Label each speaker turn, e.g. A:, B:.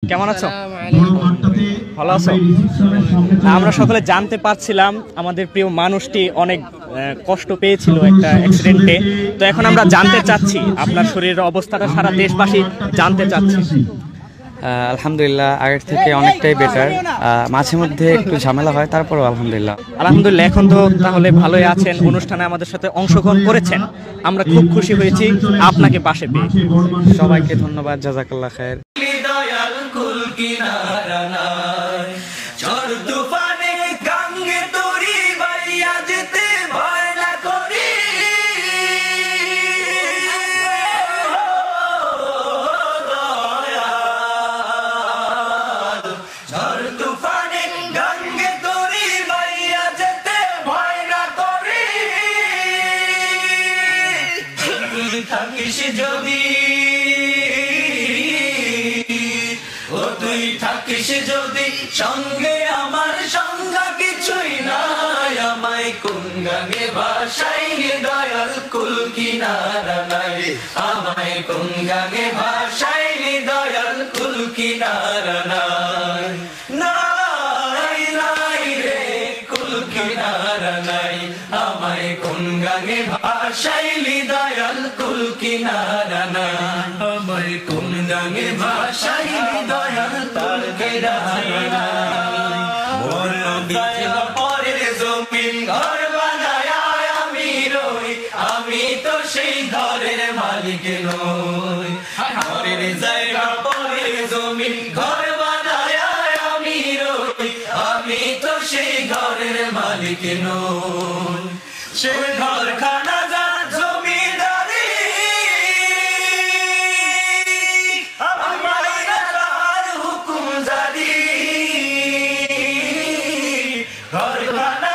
A: কেমন আছো? ভালো আছো? আমরা সকলে জানতে পারছিলাম আমাদের প্রিয় মানুষটি অনেক কষ্ট পেয়েছিল একটা অ্যাক্সিডেন্টে। তো এখন আমরা জানতে চাচ্ছি আপনার শরীরের অবস্থাটা, সারা দেশবাসী জানতে চাচ্ছে।
B: আলহামদুলিল্লাহ আগের থেকে অনেকটাই বেটার। মাঝে মধ্যে একটু ঝামেলা হয়, তারপরও আলহামদুলিল্লাহ।
A: আলহামদুলিল্লাহ, এখন তো তাহলে ভালোই আছেন, অনুষ্ঠানে আমাদের সাথে অংশগ্রহণ করেছেন, আমরা খুব খুশি হয়েছি আপনাকে পাশে পেয়ে।
B: সবাইকে ধন্যবাদ, জাযাকাল্লাহ খায়ের।
C: থাকিস যদি ও তুই থাকিস যদি সঙ্গে, আমার সঙ্গে কিছুই নাই। আমায় কোন গানে ভাসাইলে দয়াল কুল কিনারা নাই। আমায় কোন গানে ভাসাইলে দয়াল কুল কিনারা নাই। নাই নাই রে কুল কিনারা নাই। আমায় কোন গানে ভাসাইলি দয়াল কুল কিনারা নাই। আমায় কোন গানে ভাসাইলি দয়াল কুল কিনারা নাই। মোর নবীর পরের জমিন ঘর বানায় আমি রই, আমি তো সেই ঘরের মালিক নই। ঘরের জায়গা পরের জমিন ঘর বানায় আমি রই, আমি তো সেই ঘরের মালিক নই। সে ঘরখানা যা জমিদারি আমার তার হুকুম জারি। ঘরখানা